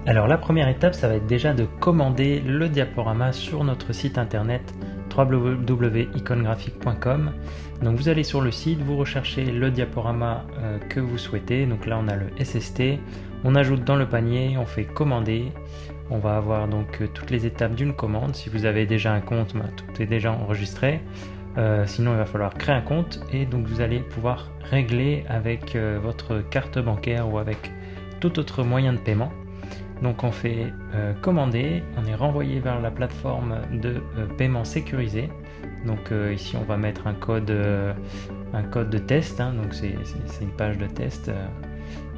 Alors la première étape, ça va être déjà de commander le diaporama sur notre site internet www.icongraphique.com. Donc vous allez sur le site, vous recherchez le diaporama que vous souhaitez. Donc là on a le SST, on ajoute dans le panier, on fait commander. On va avoir donc toutes les étapes d'une commande. Si vous avez déjà un compte, tout est déjà enregistré. Sinon il va falloir créer un compte et donc vous allez pouvoir régler avec votre carte bancaire ou avec tout autre moyen de paiement. Donc on fait commander, on est renvoyé vers la plateforme de paiement sécurisé. Donc ici on va mettre un code de test, hein, donc c'est une page de test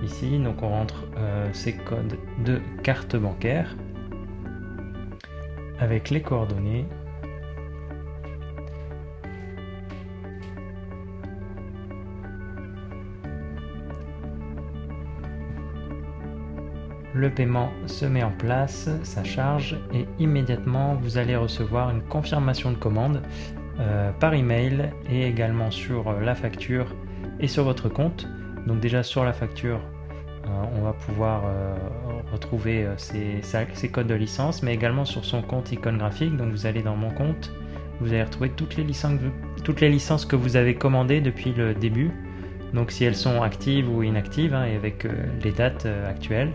ici. Donc on rentre ces codes de carte bancaire avec les coordonnées. Le paiement se met en place, ça charge et immédiatement vous allez recevoir une confirmation de commande par email et également sur la facture et sur votre compte. Donc déjà sur la facture, on va pouvoir retrouver ces codes de licence, mais également sur son compte Icongraphique. Donc vous allez dans mon compte, vous allez retrouver toutes les licences que vous avez commandées depuis le début. Donc si elles sont actives ou inactives, hein, et avec les dates actuelles.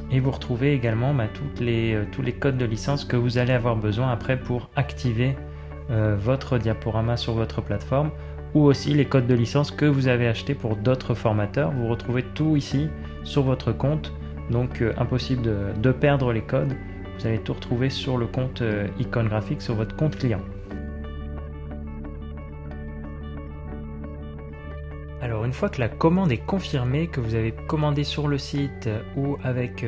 Et vous retrouvez également tous les codes de licence que vous allez avoir besoin après pour activer votre diaporama sur votre plateforme, ou aussi les codes de licence que vous avez achetés pour d'autres formateurs. Vous retrouvez tout ici sur votre compte, donc impossible de perdre les codes. Vous allez tout retrouver sur le compte Icongraphique, sur votre compte client. Alors une fois que la commande est confirmée, que vous avez commandé sur le site ou avec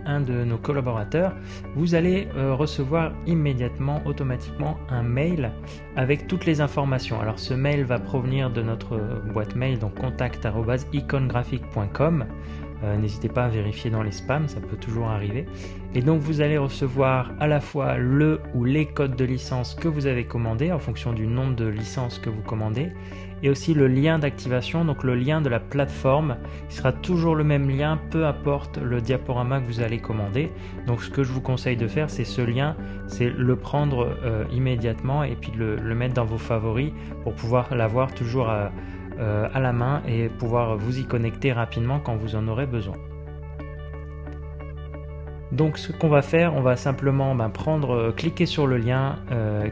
un de nos collaborateurs, vous allez recevoir immédiatement, automatiquement, un mail avec toutes les informations. Alors ce mail va provenir de notre boîte mail, donc contact@icongraphique.com. N'hésitez pas à vérifier dans les spams, ça peut toujours arriver. Et donc vous allez recevoir à la fois le ou les codes de licence que vous avez commandés en fonction du nombre de licences que vous commandez, et aussi le lien d'activation, donc le lien de la plateforme. Il sera toujours le même lien, peu importe le diaporama que vous allez commander. Donc ce que je vous conseille de faire, c'est ce lien, c'est le prendre immédiatement et puis le mettre dans vos favoris pour pouvoir l'avoir toujours à la main et pouvoir vous y connecter rapidement quand vous en aurez besoin. Donc ce qu'on va faire, on va simplement cliquer sur le lien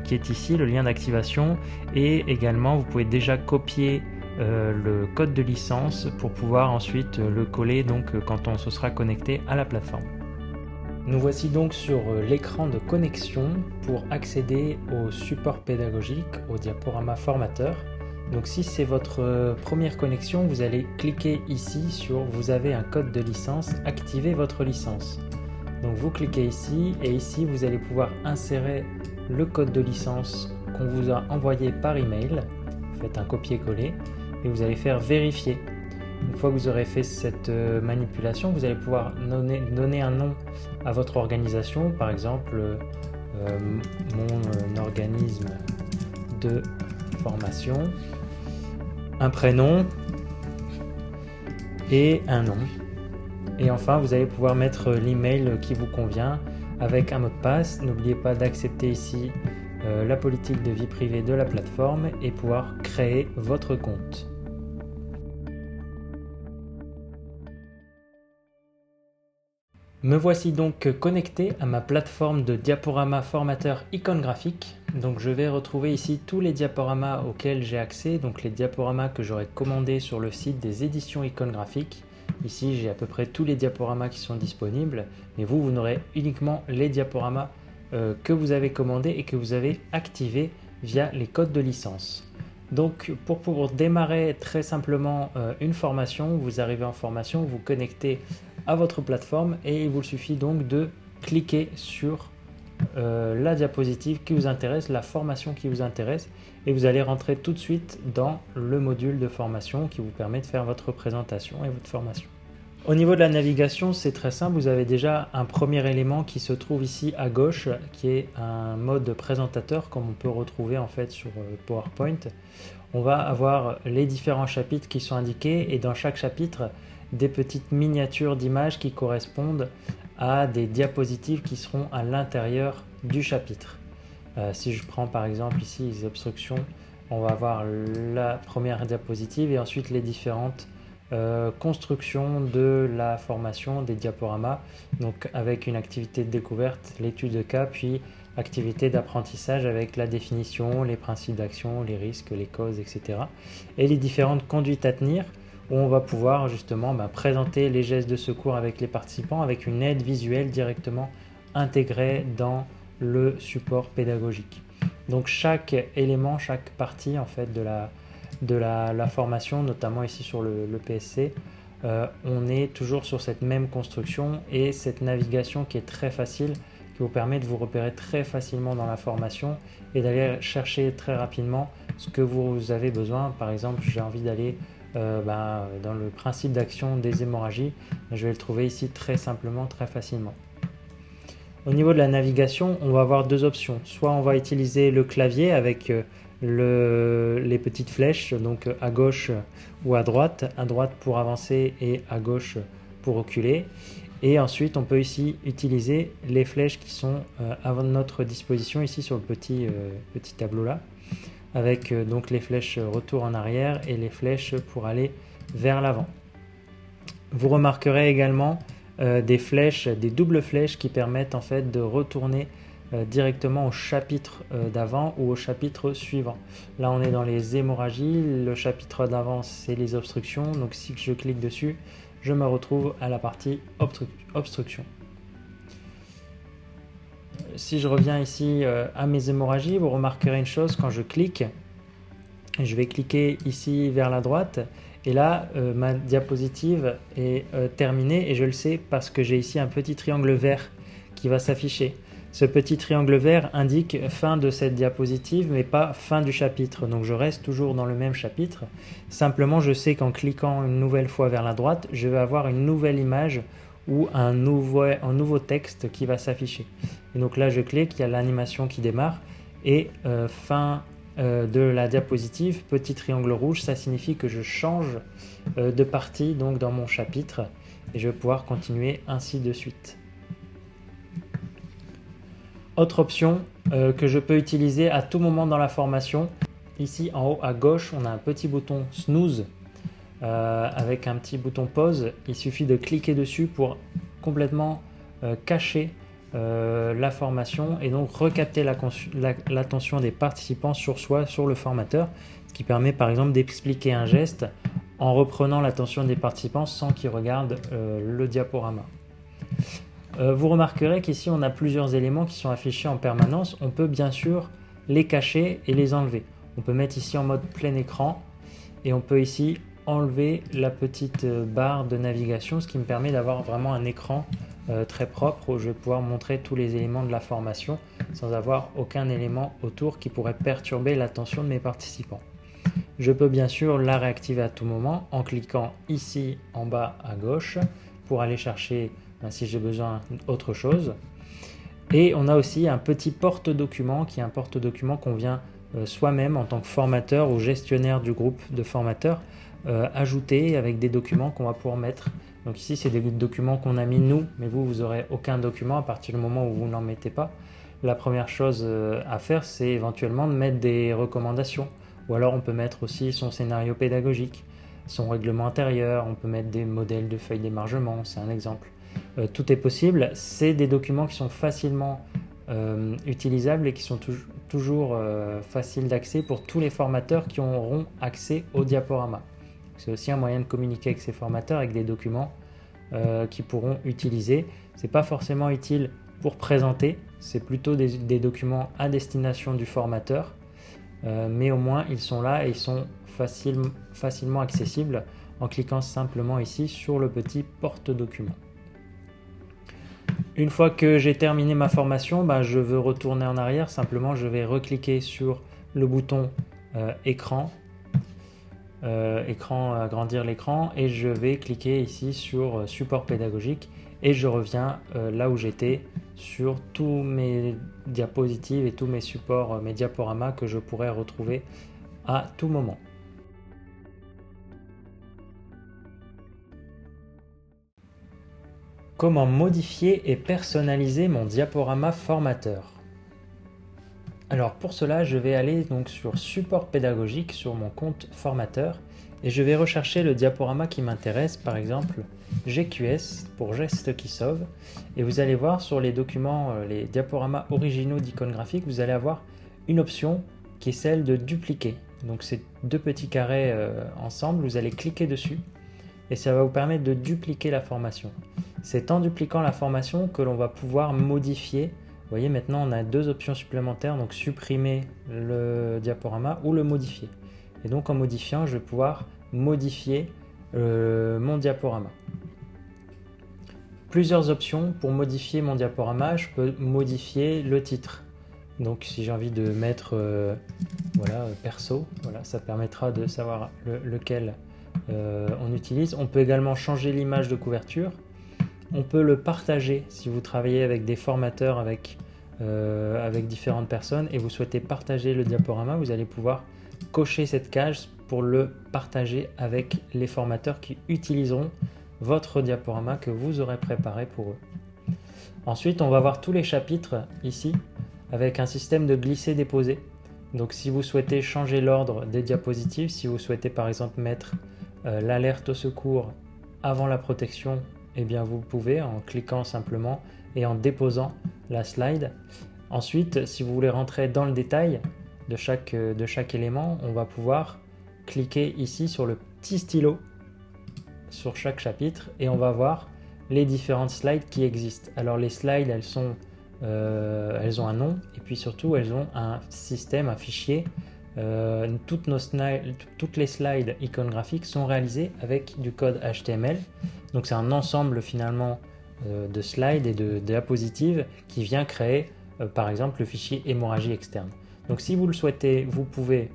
qui est ici, le lien d'activation, et également vous pouvez déjà copier le code de licence pour pouvoir ensuite le coller quand on se sera connecté à la plateforme. Nous voici donc sur l'écran de connexion pour accéder au support pédagogique, au diaporama formateur. Donc si c'est votre première connexion, vous allez cliquer ici sur « Vous avez un code de licence, activez votre licence ». Donc vous cliquez ici et ici vous allez pouvoir insérer le code de licence qu'on vous a envoyé par email. Vous faites un copier-coller et vous allez faire vérifier. Une fois que vous aurez fait cette manipulation, vous allez pouvoir donner un nom à votre organisation, par exemple mon organisme de formation, un prénom et un nom. Et enfin, vous allez pouvoir mettre l'email qui vous convient avec un mot de passe. N'oubliez pas d'accepter ici la politique de vie privée de la plateforme et pouvoir créer votre compte. Me voici donc connecté à ma plateforme de diaporama formateur Icongraphique. Donc je vais retrouver ici tous les diaporamas auxquels j'ai accès, donc les diaporamas que j'aurais commandés sur le site des éditions Icongraphique. Ici j'ai à peu près tous les diaporamas qui sont disponibles, mais vous n'aurez uniquement les diaporamas que vous avez commandés et que vous avez activés via les codes de licence. Donc pour démarrer très simplement une formation, vous arrivez en formation, vous connectez à votre plateforme et il vous suffit donc de cliquer sur la diapositive qui vous intéresse, la formation qui vous intéresse, et vous allez rentrer tout de suite dans le module de formation qui vous permet de faire votre présentation et votre formation. Au niveau de la navigation, c'est très simple. Vous avez déjà un premier élément qui se trouve ici à gauche, qui est un mode présentateur, comme on peut retrouver en fait sur PowerPoint. On va avoir les différents chapitres qui sont indiqués et dans chaque chapitre, des petites miniatures d'images qui correspondent à des diapositives qui seront à l'intérieur du chapitre. Si je prends par exemple ici les obstructions, on va avoir la première diapositive et ensuite les différentes construction de la formation des diaporamas, donc avec une activité de découverte, l'étude de cas, puis activité d'apprentissage avec la définition, les principes d'action, les risques, les causes, etc. Et les différentes conduites à tenir, où on va pouvoir justement présenter les gestes de secours avec les participants avec une aide visuelle directement intégrée dans le support pédagogique. Donc chaque élément, chaque partie en fait de la formation, notamment ici sur le PSC, on est toujours sur cette même construction et cette navigation qui est très facile, qui vous permet de vous repérer très facilement dans la formation et d'aller chercher très rapidement ce que vous avez besoin. Par exemple, j'ai envie d'aller dans le principe d'action des hémorragies, je vais le trouver ici très simplement, très facilement. Au niveau de la navigation, on va avoir deux options. Soit on va utiliser le clavier avec les petites flèches, donc à gauche ou à droite pour avancer et à gauche pour reculer. Et ensuite, on peut ici utiliser les flèches qui sont à notre disposition ici sur le petit tableau là, avec donc les flèches retour en arrière et les flèches pour aller vers l'avant. Vous remarquerez également des flèches, des doubles flèches qui permettent en fait de retourner directement au chapitre d'avant ou au chapitre suivant. Là on est dans les hémorragies, le chapitre d'avant c'est les obstructions, donc si je clique dessus, je me retrouve à la partie obstruction. Si je reviens ici à mes hémorragies, vous remarquerez une chose, quand je clique, je vais cliquer ici vers la droite et là ma diapositive est terminée et je le sais parce que j'ai ici un petit triangle vert qui va s'afficher. Ce petit triangle vert indique fin de cette diapositive mais pas fin du chapitre, donc je reste toujours dans le même chapitre. Simplement je sais qu'en cliquant une nouvelle fois vers la droite, je vais avoir une nouvelle image ou un nouveau texte qui va s'afficher. Et donc là je clique, il y a l'animation qui démarre et fin de la diapositive, petit triangle rouge, ça signifie que je change de partie donc dans mon chapitre et je vais pouvoir continuer ainsi de suite. Autre option que je peux utiliser à tout moment dans la formation, ici en haut à gauche on a un petit bouton snooze avec un petit bouton pause. Il suffit de cliquer dessus pour complètement cacher la formation et donc recapter l'attention des participants sur soi, sur le formateur, ce qui permet par exemple d'expliquer un geste en reprenant l'attention des participants sans qu'ils regardent le diaporama. Vous remarquerez qu'ici on a plusieurs éléments qui sont affichés en permanence. On peut bien sûr les cacher et les enlever. On peut mettre ici en mode plein écran et on peut ici enlever la petite barre de navigation, ce qui me permet d'avoir vraiment un écran très propre où je vais pouvoir montrer tous les éléments de la formation sans avoir aucun élément autour qui pourrait perturber l'attention de mes participants. Je peux bien sûr la réactiver à tout moment en cliquant ici en bas à gauche pour aller chercher si j'ai besoin d'autre chose. Et on a aussi un petit porte-document qui est un porte-document qu'on vient soi-même en tant que formateur ou gestionnaire du groupe de formateurs ajouter avec des documents qu'on va pouvoir mettre. Donc ici c'est des documents qu'on a mis nous, mais vous n'aurez aucun document à partir du moment où vous n'en mettez pas. La première chose à faire c'est éventuellement de mettre des recommandations ou alors on peut mettre aussi son scénario pédagogique, son règlement intérieur, on peut mettre des modèles de feuilles d'émargement, c'est un exemple. Tout est possible, c'est des documents qui sont facilement utilisables et qui sont toujours faciles d'accès pour tous les formateurs qui auront accès au diaporama. C'est aussi un moyen de communiquer avec ces formateurs avec des documents qu'ils pourront utiliser. Ce n'est pas forcément utile pour présenter, c'est plutôt des documents à destination du formateur, mais au moins ils sont là et ils sont facilement accessibles en cliquant simplement ici sur le petit porte-document. Une fois que j'ai terminé ma formation, je veux retourner en arrière. Simplement, je vais recliquer sur le bouton écran agrandir l'écran et je vais cliquer ici sur support pédagogique et je reviens là où j'étais sur tous mes diapositives et tous mes supports, mes diaporamas que je pourrais retrouver à tout moment. Comment modifier et personnaliser mon diaporama formateur? Alors pour cela, je vais aller donc sur support pédagogique sur mon compte formateur et je vais rechercher le diaporama qui m'intéresse, par exemple GQS pour gestes qui sauvent. Et vous allez voir sur les documents, les diaporamas originaux d'icônes graphiques, vous allez avoir une option qui est celle de dupliquer. Donc c'est deux petits carrés ensemble, vous allez cliquer dessus et ça va vous permettre de dupliquer la formation. C'est en dupliquant la formation que l'on va pouvoir modifier. Vous voyez, maintenant on a deux options supplémentaires, donc supprimer le diaporama ou le modifier. Et donc en modifiant, je vais pouvoir modifier mon diaporama. Plusieurs options pour modifier mon diaporama. Je peux modifier le titre. Donc si j'ai envie de mettre perso, voilà, ça permettra de savoir lequel on utilise. On peut également changer l'image de couverture. On peut le partager si vous travaillez avec des formateurs, avec différentes personnes et vous souhaitez partager le diaporama, vous allez pouvoir cocher cette case pour le partager avec les formateurs qui utiliseront votre diaporama que vous aurez préparé pour eux. Ensuite, on va voir tous les chapitres ici avec un système de glisser-déposer. Donc si vous souhaitez changer l'ordre des diapositives, si vous souhaitez par exemple mettre l'alerte au secours avant la protection, eh bien vous pouvez en cliquant simplement et en déposant la slide. Ensuite, si vous voulez rentrer dans le détail de chaque élément, on va pouvoir cliquer ici sur le petit stylo sur chaque chapitre et on va voir les différentes slides qui existent. Alors les slides, elles ont un nom et puis surtout elles ont un système, un fichier. Toutes les slides iconographiques sont réalisées avec du code HTML. Donc c'est un ensemble finalement de slides et de diapositives qui vient créer par exemple le fichier hémorragie externe. Donc si vous le souhaitez, vous pouvez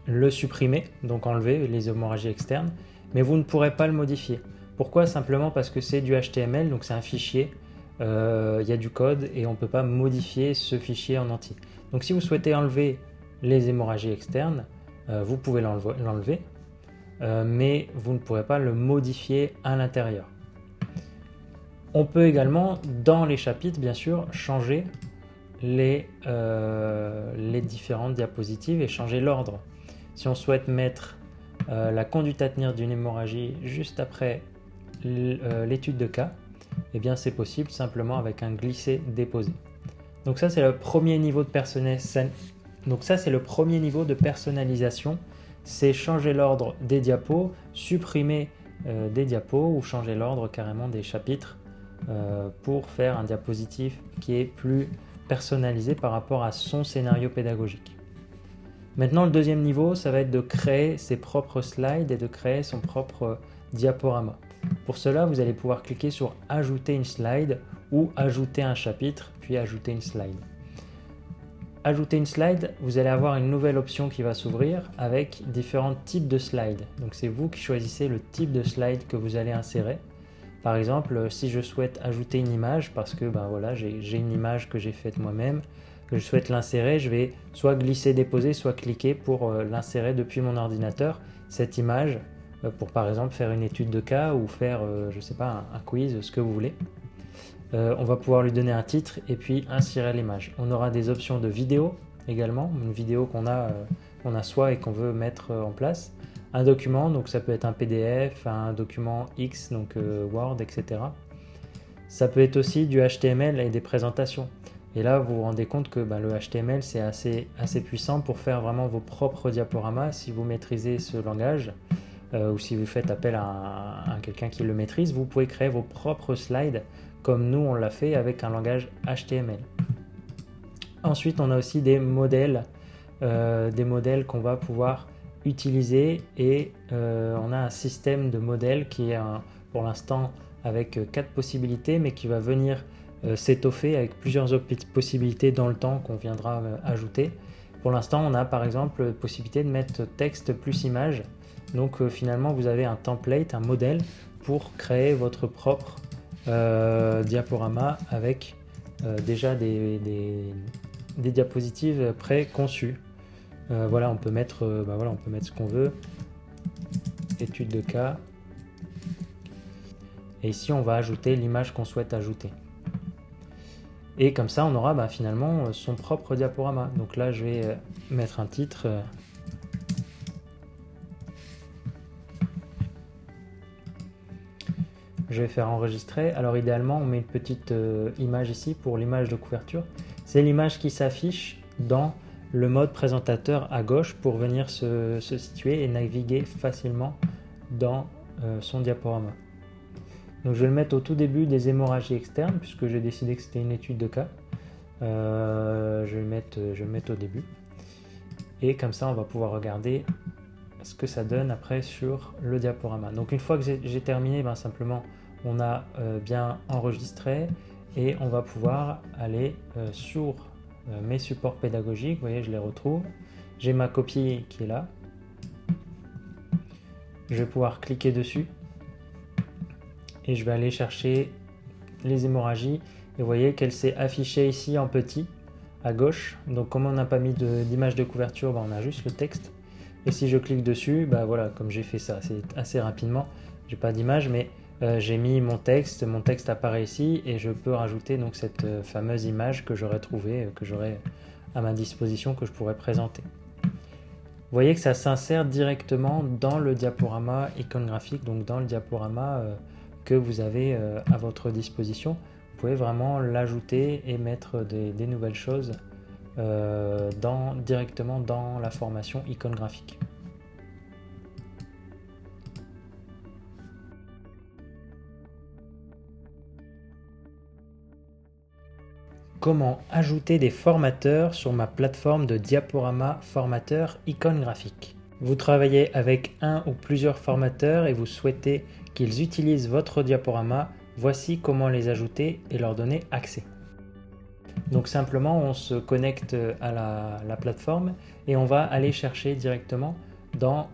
le supprimer, donc enlever les hémorragies externes, mais vous ne pourrez pas le modifier. Pourquoi? Simplement parce que c'est du HTML, donc c'est un fichier, il y a du code et on ne peut pas modifier ce fichier en entier. Donc si vous souhaitez enlever les hémorragies externes, vous pouvez l'enlever, mais vous ne pourrez pas le modifier à l'intérieur. On peut également, dans les chapitres, bien sûr, changer les différentes diapositives et changer l'ordre. Si on souhaite mettre la conduite à tenir d'une hémorragie juste après l'étude de cas, eh bien c'est possible simplement avec un glisser-déposer. Donc ça c'est le premier niveau de personnalisation. C'est changer l'ordre des diapos, supprimer des diapos ou changer l'ordre carrément des chapitres pour faire un diapositive qui est plus personnalisé par rapport à son scénario pédagogique. Maintenant, le deuxième niveau, ça va être de créer ses propres slides et de créer son propre diaporama. Pour cela, vous allez pouvoir cliquer sur ajouter une slide ou ajouter un chapitre, puis ajouter une slide. Ajouter une slide, vous allez avoir une nouvelle option qui va s'ouvrir avec différents types de slides. Donc c'est vous qui choisissez le type de slide que vous allez insérer. Par exemple, si je souhaite ajouter une image, parce que j'ai une image que j'ai faite moi-même, que je souhaite l'insérer, je vais soit glisser, déposer, soit cliquer pour l'insérer depuis mon ordinateur, cette image, pour par exemple faire une étude de cas ou faire, un quiz, ce que vous voulez. On va pouvoir lui donner un titre et puis insérer l'image. On aura des options de vidéo également, une vidéo qu'on a soi et qu'on veut mettre en place. Un document, donc ça peut être un PDF, un document X, donc Word, etc. Ça peut être aussi du HTML et des présentations. Et là, vous vous rendez compte que le HTML, c'est assez puissant pour faire vraiment vos propres diaporamas si vous maîtrisez ce langage ou si vous faites appel à quelqu'un qui le maîtrise. Vous pouvez créer vos propres slides comme nous, on l'a fait avec un langage HTML. Ensuite, on a aussi des modèles qu'on va pouvoir utiliser et on a un système de modèles qui est pour l'instant avec 4 possibilités mais qui va venir s'étoffer avec plusieurs possibilités dans le temps qu'on viendra ajouter. Pour l'instant, on a par exemple la possibilité de mettre texte plus image. Donc finalement, vous avez un template, un modèle pour créer votre propre diaporama avec déjà des diapositives préconçues. Voilà, on peut mettre, voilà, on peut mettre ce qu'on veut. Étude de cas. Et ici, on va ajouter l'image qu'on souhaite ajouter. Et comme ça, on aura finalement son propre diaporama. Donc là, je vais mettre un titre. Je vais faire enregistrer. Alors idéalement, on met une petite image ici pour l'image de couverture. C'est l'image qui s'affiche dans le mode présentateur à gauche pour venir se situer et naviguer facilement dans son diaporama. Donc je vais le mettre au tout début des hémorragies externes puisque j'ai décidé que c'était une étude de cas. Je vais le mettre au début. Et comme ça, on va pouvoir regarder ce que ça donne après sur le diaporama. Donc une fois que j'ai terminé, simplement on a bien enregistré et on va pouvoir aller sur mes supports pédagogiques. Vous voyez, je les retrouve. J'ai ma copie qui est là. Je vais pouvoir cliquer dessus et je vais aller chercher les hémorragies. Et vous voyez qu'elle s'est affichée ici en petit à gauche. Donc comme on n'a pas mis d'image de couverture, on a juste le texte. Et si je clique dessus, voilà, comme j'ai fait ça, c'est assez rapidement. J'ai pas d'image, mais j'ai mis mon texte apparaît ici et je peux rajouter donc cette fameuse image que j'aurais trouvée, que j'aurais à ma disposition, que je pourrais présenter. Vous voyez que ça s'insère directement dans le diaporama iconographique, donc dans le diaporama que vous avez à votre disposition. Vous pouvez vraiment l'ajouter et mettre des nouvelles choses directement dans la formation iconographique. Comment ajouter des formateurs sur ma plateforme de diaporama formateur iconographique? Vous travaillez avec un ou plusieurs formateurs et vous souhaitez qu'ils utilisent votre diaporama. Voici comment les ajouter et leur donner accès. Donc simplement, on se connecte à la plateforme et on va aller chercher directement dans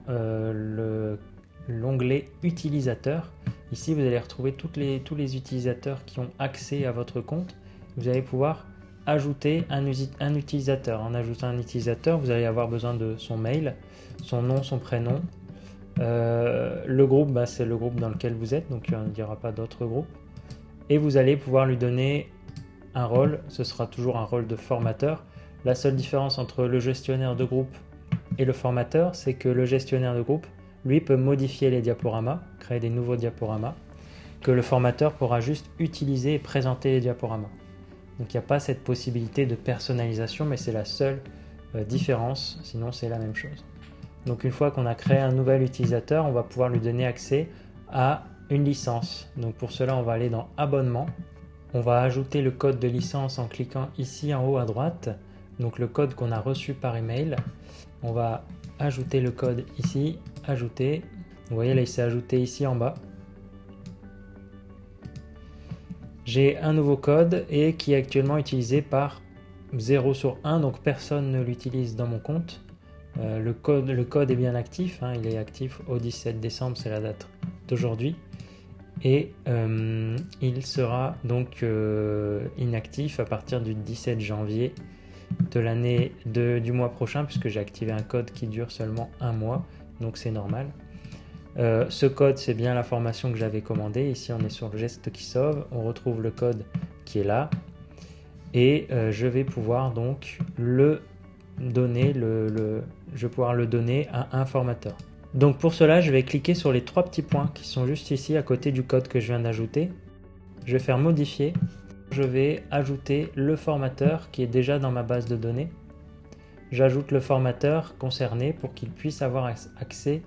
l'onglet utilisateur. Ici, vous allez retrouver tous les utilisateurs qui ont accès à votre compte. Vous allez pouvoir ajouter un utilisateur. En ajoutant un utilisateur, vous allez avoir besoin de son mail, son nom, son prénom. Le groupe, c'est le groupe dans lequel vous êtes, donc il n'y aura pas d'autres groupes. Et vous allez pouvoir lui donner un rôle, ce sera toujours un rôle de formateur. La seule différence entre le gestionnaire de groupe et le formateur, c'est que le gestionnaire de groupe, lui, peut modifier les diaporamas, créer des nouveaux diaporamas, que le formateur pourra juste utiliser et présenter les diaporamas. Donc il n'y a pas cette possibilité de personnalisation, mais c'est la seule différence, sinon c'est la même chose. Donc une fois qu'on a créé un nouvel utilisateur, on va pouvoir lui donner accès à une licence. Donc pour cela, on va aller dans Abonnement. On va ajouter le code de licence en cliquant ici en haut à droite. Donc le code qu'on a reçu par email. On va ajouter le code ici, ajouter. Vous voyez là, il s'est ajouté ici en bas. J'ai un nouveau code et qui est actuellement utilisé par 0 sur 1, donc personne ne l'utilise dans mon compte. Le code est bien actif, il est actif au 17 décembre, c'est la date d'aujourd'hui. Et il sera donc inactif à partir du 17 janvier de l'année du mois prochain, puisque j'ai activé un code qui dure seulement un mois, donc c'est normal. Ce code, c'est bien la formation que j'avais commandée. Ici, on est sur le geste qui sauve. On retrouve le code qui est là. Et je vais pouvoir donc le donner, je vais pouvoir le donner à un formateur. Donc pour cela, je vais cliquer sur les 3 petits points qui sont juste ici à côté du code que je viens d'ajouter. Je vais faire modifier. Je vais ajouter le formateur qui est déjà dans ma base de données. J'ajoute le formateur concerné pour qu'il puisse avoir accès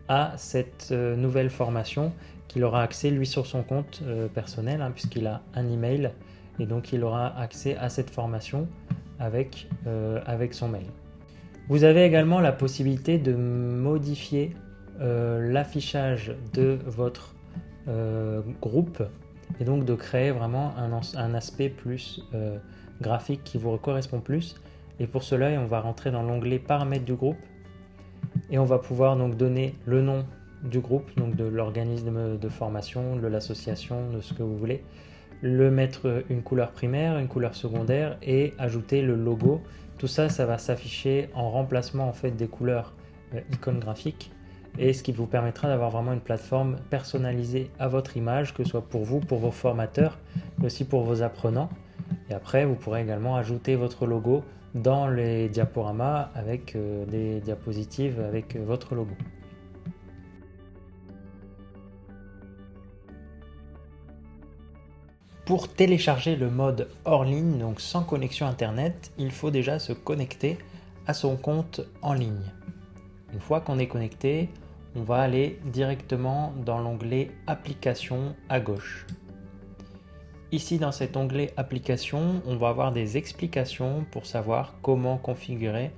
à cette nouvelle formation, qu'il aura accès lui sur son compte personnel, puisqu'il a un email et donc il aura accès à cette formation avec son mail. Vous avez également la possibilité de modifier l'affichage de votre groupe et donc de créer vraiment un aspect plus graphique qui vous correspond plus. Et pour cela, on va rentrer dans l'onglet paramètres du groupe et on va pouvoir donc donner le nom du groupe, donc de l'organisme de formation, de l'association, de ce que vous voulez, le mettre une couleur primaire, une couleur secondaire et ajouter le logo. Tout ça, ça va s'afficher en remplacement en fait des couleurs iconographiques et ce qui vous permettra d'avoir vraiment une plateforme personnalisée à votre image, que ce soit pour vous, pour vos formateurs, mais aussi pour vos apprenants. Et après, vous pourrez également ajouter votre logo dans les diaporamas avec des diapositives avec votre logo. Pour télécharger le mode hors ligne, donc sans connexion internet, il faut déjà se connecter à son compte en ligne. Une fois qu'on est connecté, on va aller directement dans l'onglet Applications à gauche. Ici, dans cet onglet Applications, on va avoir des explications pour savoir comment configurer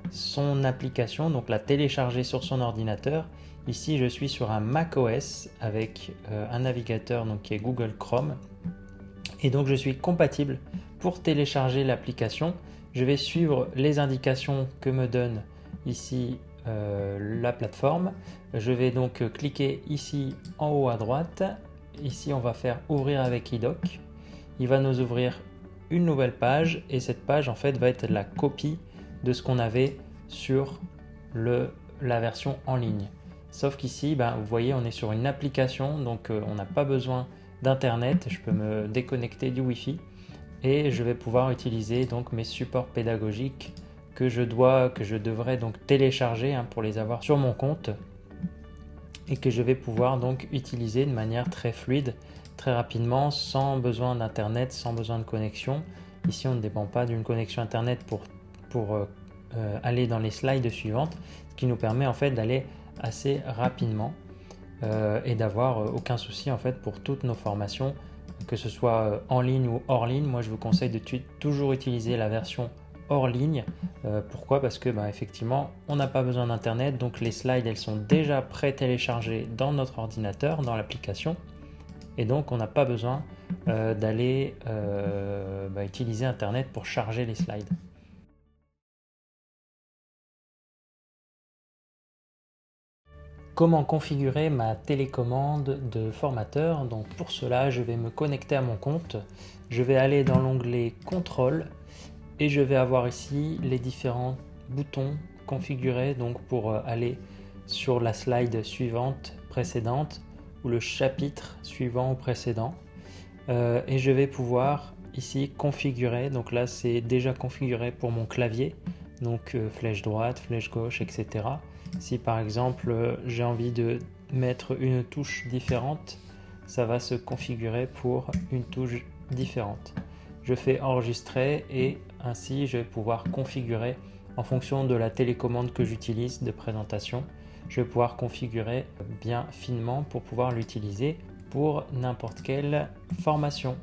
son application, donc la télécharger sur son ordinateur. Ici, je suis sur un macOS avec un navigateur donc, qui est Google Chrome. Et donc, je suis compatible pour télécharger l'application. Je vais suivre les indications que me donne ici la plateforme. Je vais donc cliquer ici en haut à droite. Ici, on va faire ouvrir avec iDoc. Il va nous ouvrir une nouvelle page et cette page en fait va être la copie de ce qu'on avait sur la version en ligne. Sauf qu'ici, vous voyez, on est sur une application, donc on n'a pas besoin d'internet. Je peux me déconnecter du Wi-Fi et je vais pouvoir utiliser donc mes supports pédagogiques que je devrais donc télécharger pour les avoir sur mon compte et que je vais pouvoir donc utiliser de manière très fluide, très rapidement, sans besoin d'internet, sans besoin de connexion. Ici, on ne dépend pas d'une connexion internet pour aller dans les slides suivantes, ce qui nous permet en fait d'aller assez rapidement et d'avoir aucun souci en fait pour toutes nos formations, que ce soit en ligne ou hors ligne. Moi, je vous conseille de toujours utiliser la version hors ligne. Pourquoi? Parce que effectivement, on n'a pas besoin d'internet, donc les slides elles sont déjà pré-téléchargées dans notre ordinateur, dans l'application, et donc on n'a pas besoin d'aller utiliser internet pour charger les slides. Comment configurer ma télécommande de formateur? Donc pour cela, je vais me connecter à mon compte. Je vais aller dans l'onglet Contrôle et je vais avoir ici les différents boutons configurés donc pour aller sur la slide suivante, précédente, ou le chapitre suivant ou précédent. Et je vais pouvoir ici configurer. Donc là, c'est déjà configuré pour mon clavier. Donc flèche droite, flèche gauche, etc. Si par exemple j'ai envie de mettre une touche différente, ça va se configurer pour une touche différente. Je fais enregistrer et ainsi je vais pouvoir configurer en fonction de la télécommande que j'utilise de présentation. Je vais pouvoir configurer bien finement pour pouvoir l'utiliser pour n'importe quelle formation.